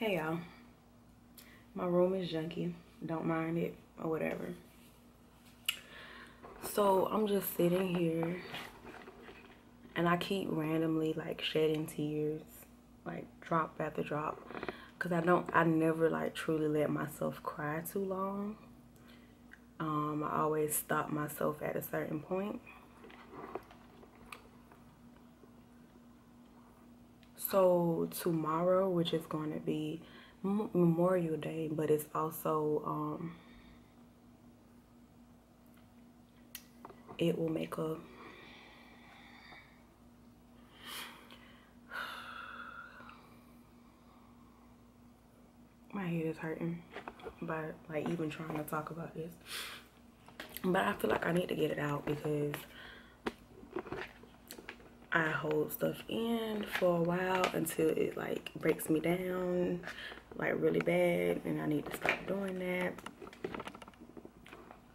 Hey y'all, my room is junky, don't mind it or whatever. So I'm just sitting here and I keep randomly like shedding tears, like drop after drop, because I never like truly let myself cry too long. I always stop myself at a certain point. So tomorrow, which is going to be Memorial Day, but it's also it will make a my head is hurting by like even trying to talk about this, but I feel like I need to get it out because I hold stuff in for a while until it like breaks me down like really bad, and I need to stop doing that.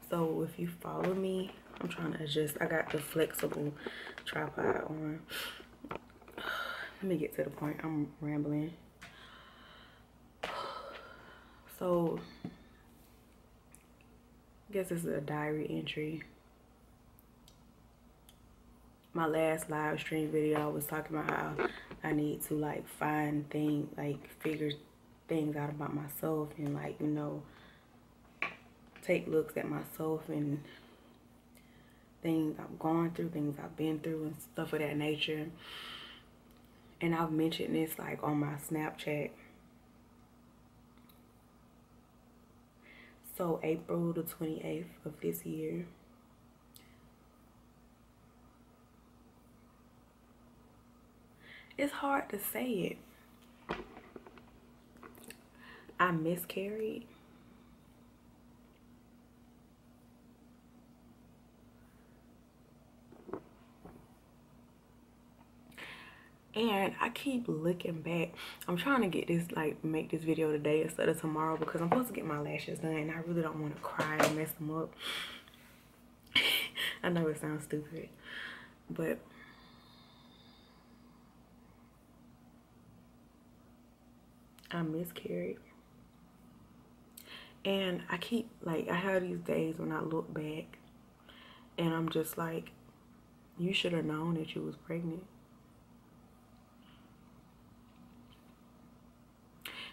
So if you follow me, I'm trying to adjust. I got the flexible tripod on. Let me get to the point. I'm rambling. So I guess this is a diary entry. My last live stream video, I was talking about how I need to like find things, like figure things out about myself, and like, you know, take looks at myself and things I'm going through, things I've been through, and stuff of that nature. And I've mentioned this like on my Snapchat. So April the 28th of this year, it's hard to say it, I miscarried. And I keep looking back. I'm trying to get this, like, make this video today instead of tomorrow because I'm supposed to get my lashes done and I really don't want to cry and mess them up. I know it sounds stupid, but I miscarried. And I keep, like, I have these days when I look back and I'm just like, you should have known that you was pregnant.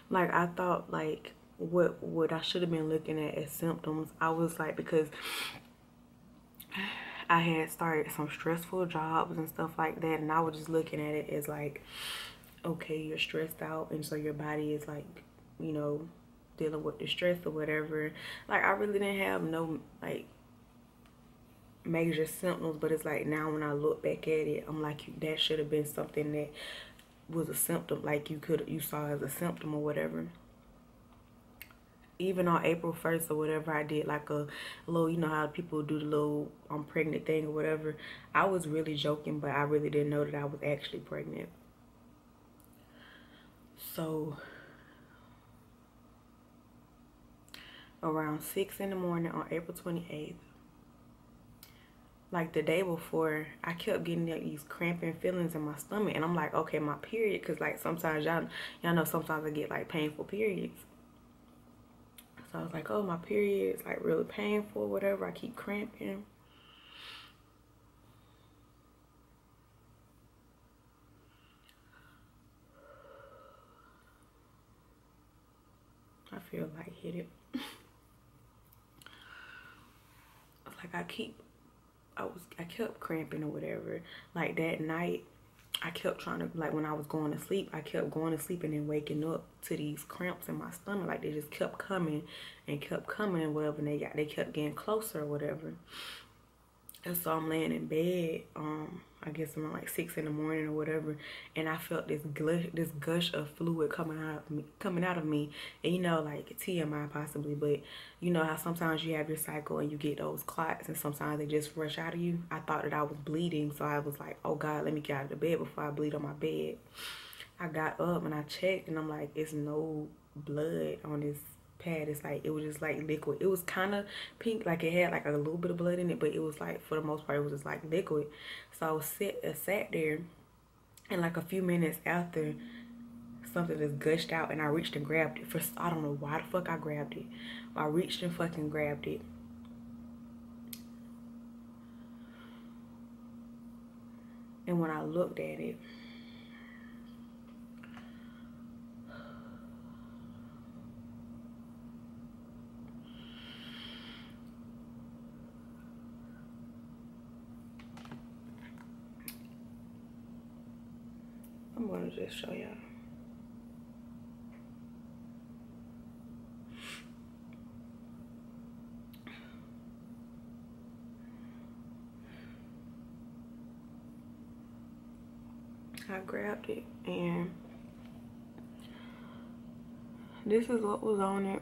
Like, I thought, like, what I should have been looking at as symptoms, I was like, because I had started some stressful jobs and stuff like that, and I was just looking at it as like, okay, you're stressed out, and so your body is like, you know, dealing with the stress or whatever. Like, I really didn't have no like major symptoms, but it's like now when I look back at it, I'm like, that should have been something that was a symptom, like you saw as a symptom or whatever. Even on April 1st or whatever, I did like a little, you know how people do the little I'm pregnant thing or whatever. I was really joking, but I really didn't know that I was actually pregnant. So around 6 in the morning on April 28th, like the day before, I kept getting these cramping feelings in my stomach, and I'm like, okay, my period, because like sometimes y'all know sometimes I get like painful periods. So I was like, oh, my period is like really painful, whatever. I keep cramping. I feel lightheaded. Like I kept cramping or whatever. Like that night, I kept trying to, like when I was going to sleep, I kept going to sleep and then waking up to these cramps in my stomach. Like they just kept coming and whatever, and they kept getting closer or whatever. And so I'm laying in bed, I guess around like 6 in the morning or whatever, and I felt this gush of fluid coming out of me. And you know, like TMI possibly, but you know how sometimes you have your cycle and you get those clots, and sometimes they just rush out of you. I thought that I was bleeding, so I was like, oh God, let me get out of the bed before I bleed on my bed. I got up and I checked, and I'm like, it's no blood on this pad. It's like, it was just like liquid. It was kind of pink, like it had like a little bit of blood in it, but it was like, for the most part, it was just like liquid. So I was sat there, and like a few minutes after, something just gushed out, and I reached and grabbed it. First, I don't know why the fuck I grabbed it. I reached and fucking grabbed it. And when I looked at it, I'm gonna just show y'all. I grabbed it, and this is what was on it.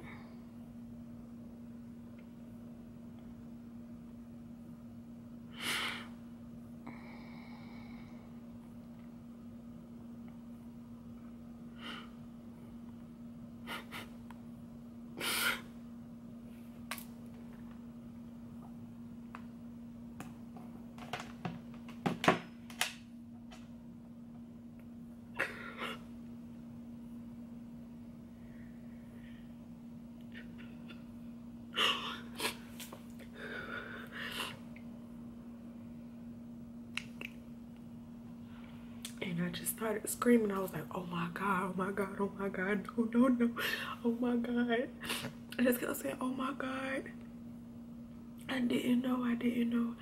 And I just started screaming. I was like, oh my God, oh my God, oh my God, no, no, no, oh my God. I just kept saying, oh my God. I didn't know, I didn't know.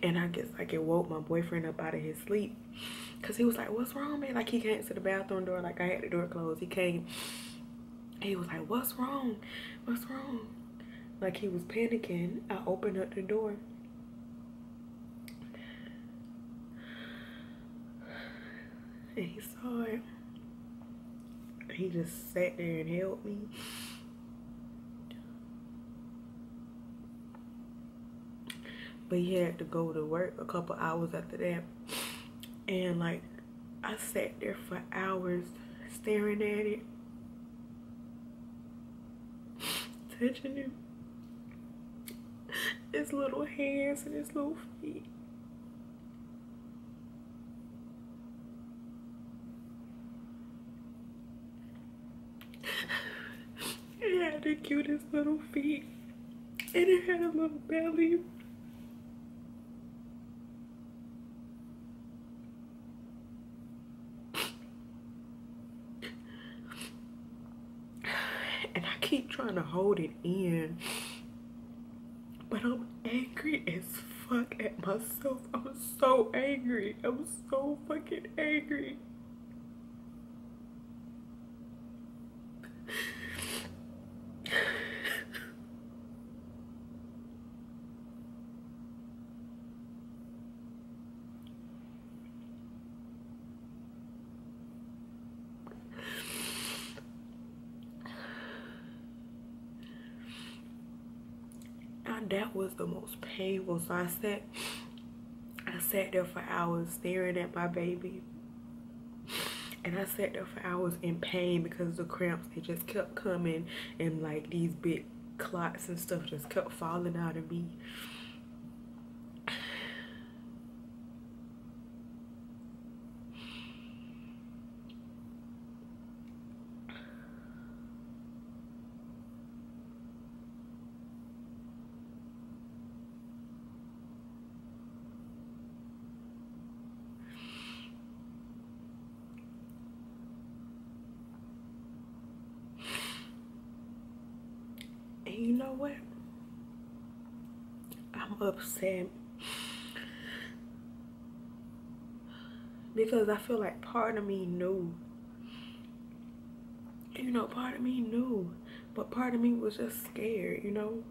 And I guess like it woke my boyfriend up out of his sleep. Cause he was like, what's wrong, man? Like he came to the bathroom door, like I had the door closed. He came, he was like, what's wrong? What's wrong? Like he was panicking. I opened up the door. And he saw it. He just sat there and held me. But he had to go to work a couple hours after that. And like, I sat there for hours staring at it. Touching him. His little hands and his little feet. It had the cutest little feet, and it had a little belly. And I keep trying to hold it in, but I'm angry as fuck at myself. I'm so angry. I'm so fucking angry. That was the most painful. So I sat there for hours staring at my baby, and I sat there for hours in pain because the cramps, they just kept coming, and like these big clots and stuff just kept falling out of me. And you know what? I'm upset because I feel like part of me knew. You know, part of me knew, but part of me was just scared, you know?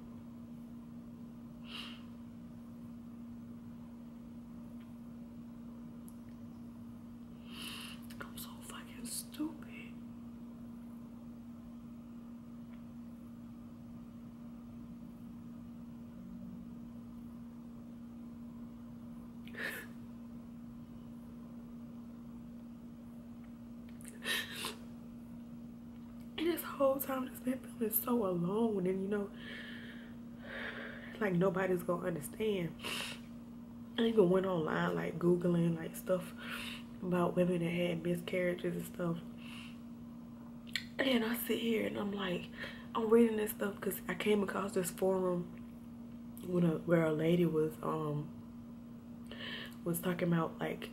I'm so fucking stupid. This whole time just been feeling so alone, and you know, like nobody's gonna understand. I even went online like googling like stuff about women that had miscarriages and stuff. And I sit here and I'm like, I'm reading this stuff because I came across this forum where a lady was talking about like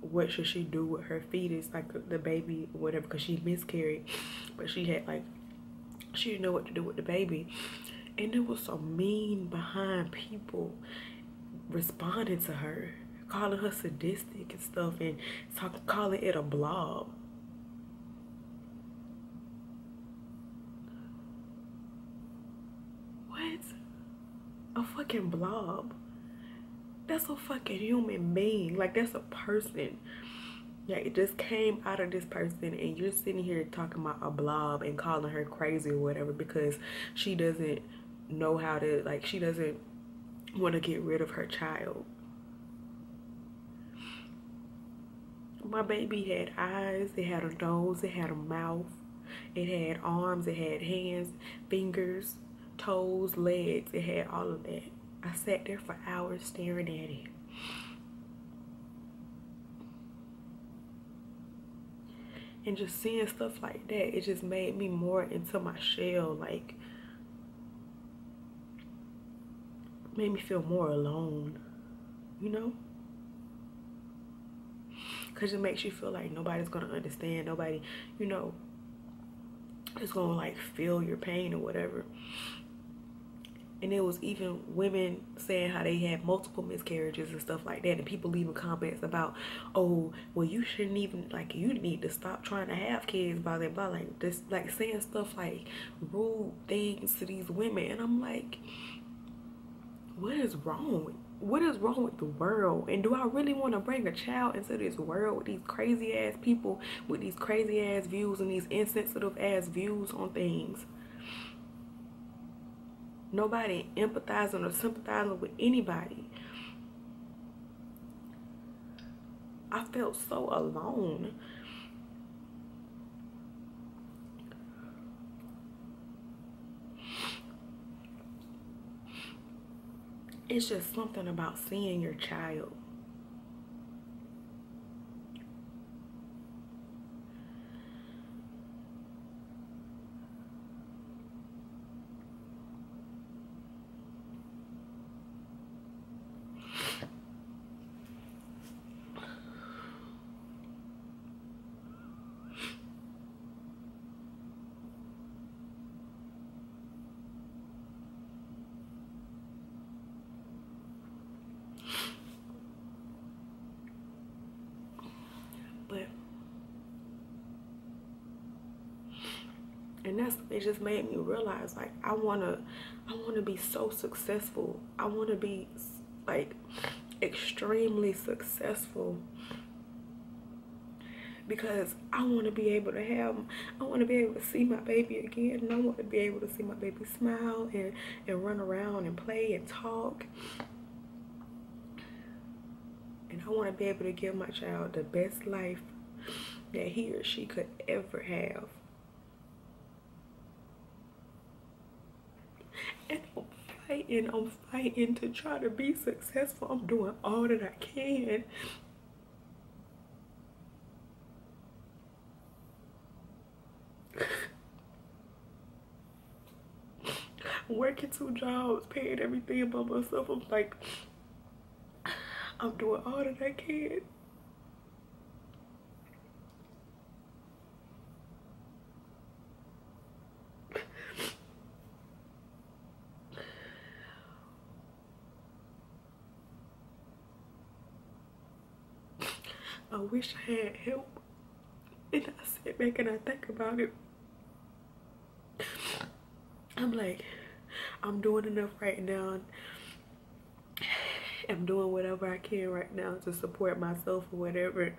what should she do with her fetus, like the baby or whatever, because she miscarried, but she had like, she didn't know what to do with the baby. And there was some mean behind people responding to her, calling her sadistic and stuff, and calling it a blob. What? A fucking blob? That's a fucking human being. Like, that's a person. Yeah, it just came out of this person, and you're sitting here talking about a blob and calling her crazy or whatever because she doesn't know how to, like, she doesn't want to get rid of her child. My baby had eyes, it had a nose, it had a mouth, it had arms, it had hands, fingers, toes, legs, it had all of that. I sat there for hours staring at it. And just seeing stuff like that, it just made me more into my shell, like, made me feel more alone, you know? Because it makes you feel like nobody's going to understand, nobody, you know, is going to like feel your pain or whatever. And there was even women saying how they had multiple miscarriages and stuff like that. And people leaving comments about, oh, well, you shouldn't even, like, you need to stop trying to have kids, blah, blah, blah. Like, this, like, saying stuff like rude things to these women. And I'm like, what is wrong? What is wrong with the world? And do I really want to bring a child into this world with these crazy ass people, with these crazy ass views and these insensitive ass views on things? Nobody empathizing or sympathizing with anybody. I felt so alone. It's just something about seeing your child. But and it just made me realize, like, I wanna be so successful. I wanna be like extremely successful because I want to be able to see my baby again, and I want to be able to see my baby smile and run around and play and talk. And I want to be able to give my child the best life that he or she could ever have. And I'm fighting to try to be successful. I'm doing all that I can. Working 2 jobs, paying everything by myself. I'm like, I'm doing all that I can. I wish I had help. And I sit back and I think about it. I'm like, I'm doing enough right now. I'm doing whatever I can right now to support myself or whatever.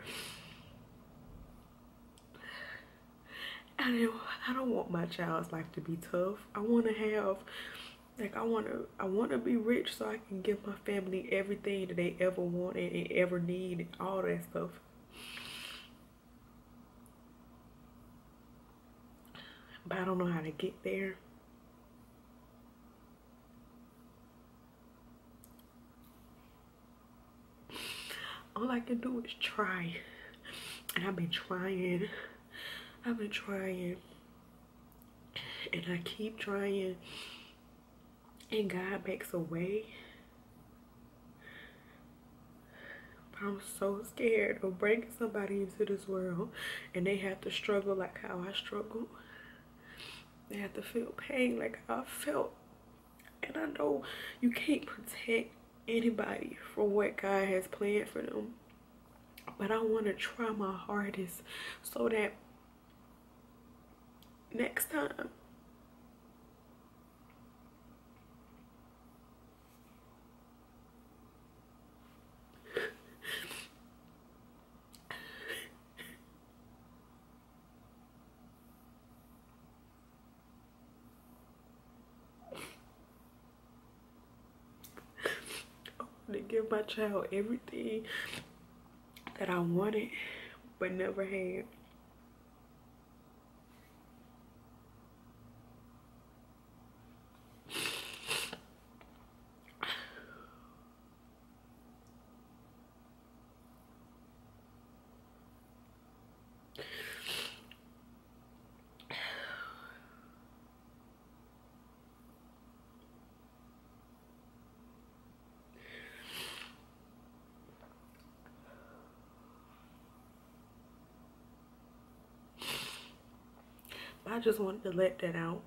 I don't want my child's life to be tough. I want to have, like, I want to be rich so I can give my family everything that they ever wanted and ever need and all that stuff. But I don't know how to get there. all I can do is try. And I've been trying. I've been trying. And I keep trying. And God makes a way. But I'm so scared of bringing somebody into this world and they have to struggle like how I struggled. They have to feel pain like how I felt. And I know you can't protect anybody from what God has planned for them. But I want to try my hardest so that next time to give my child everything that I wanted but never had. I just wanted to let that out.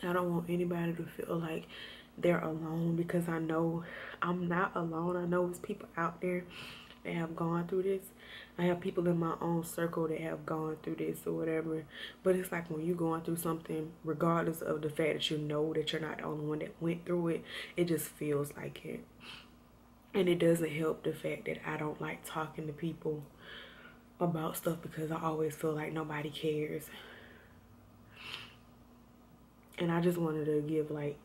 I don't want anybody to feel like they're alone, because I know I'm not alone. I know there's people out there that have gone through this. I have people in my own circle that have gone through this or whatever. But it's like when you're going through something, regardless of the fact that you know that you're not the only one that went through it, it just feels like it. And it doesn't help the fact that I don't like talking to people about stuff because I always feel like nobody cares. And I just wanted to give like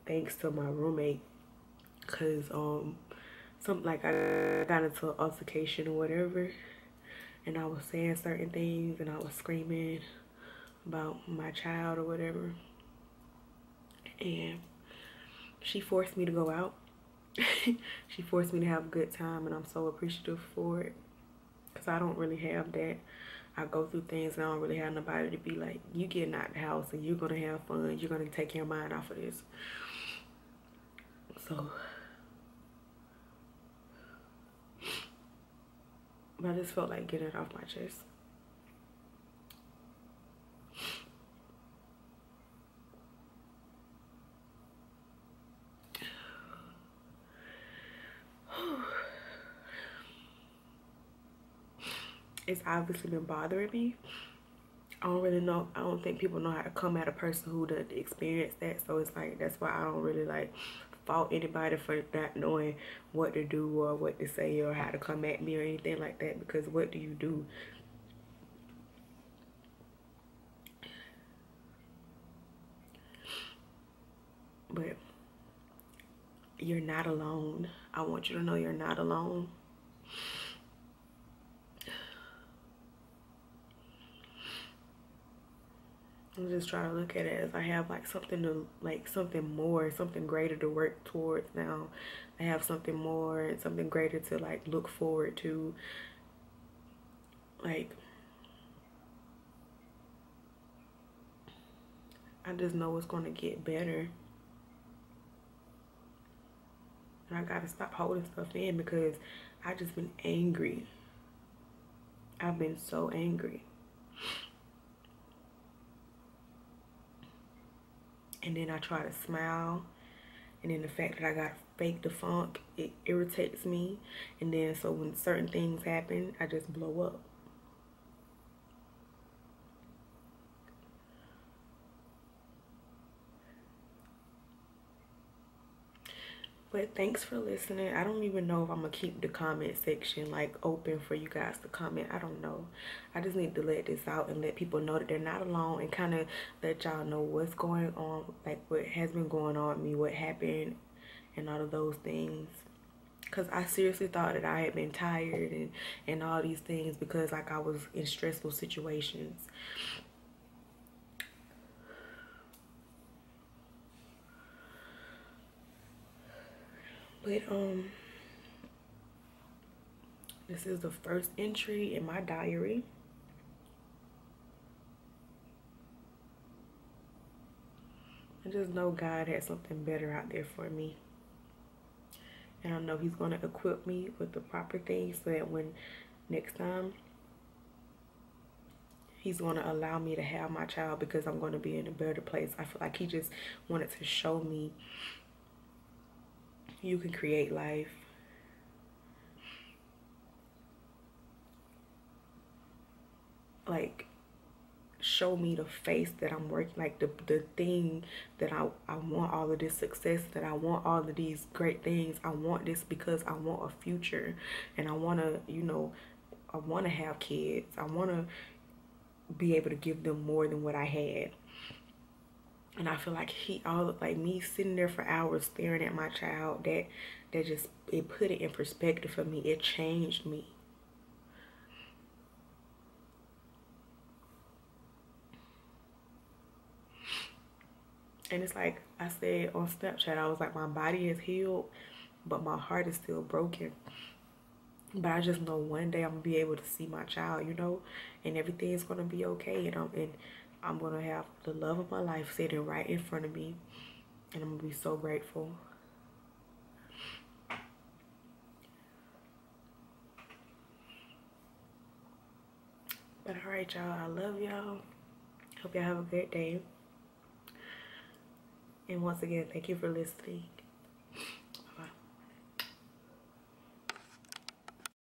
thanks to my roommate, because something like I got into an altercation or whatever, and I was saying certain things and I was screaming about my child or whatever, and she forced me to go out. She forced me to have a good time, and I'm so appreciative for it, because I don't really have that. I go through things and I don't really have nobody to be like, you getting out the house and you're gonna have fun, you're gonna take your mind off of this. So, but I just felt like getting it off my chest. It's obviously been bothering me. I don't really know. I don't think people know how to come at a person who doesn't experience that. So it's like, that's why I don't really like fault anybody for not knowing what to do or what to say or how to come at me or anything like that. Because what do you do? But you're not alone. I want you to know you're not alone. I'm just trying to look at it as I have like something to, like something more, something greater to work towards now. I have something more and something greater to like look forward to. Like, I just know it's going to get better. And I gotta stop holding stuff in because I just been angry. I've been so angry. And then I try to smile, and then the fact that I gotta fake the funk, it irritates me. And then so when certain things happen, I just blow up. But thanks for listening. I don't even know if I'm gonna keep the comment section like open for you guys to comment. I don't know. I just need to let this out and let people know that they're not alone, and kind of let y'all know what's going on, like what has been going on with me, what happened, and all of those things. Because I seriously thought that I had been tired and all these things because like I was in stressful situations. But this is the first entry in my diary. I just know God has something better out there for me. And I know he's going to equip me with the proper things so that when next time he's going to allow me to have my child, because I'm going to be in a better place. I feel like he just wanted to show me you can create life. Like, show me the face that I'm working, like the thing that I want all of this success, that I want all of these great things. I want this because I want a future, and I want to, you know, I want to have kids. I want to be able to give them more than what I had. And I feel like like me sitting there for hours staring at my child, that just, it put it in perspective for me. It changed me. And it's like I said on Snapchat, I was like, my body is healed, but my heart is still broken. But I just know one day I'm gonna be able to see my child, you know, and everything's gonna be okay. And I'm gonna have the love of my life sitting right in front of me, and I'm gonna be so grateful. But all right, y'all, I love y'all. Hope y'all have a great day. And once again, thank you for listening.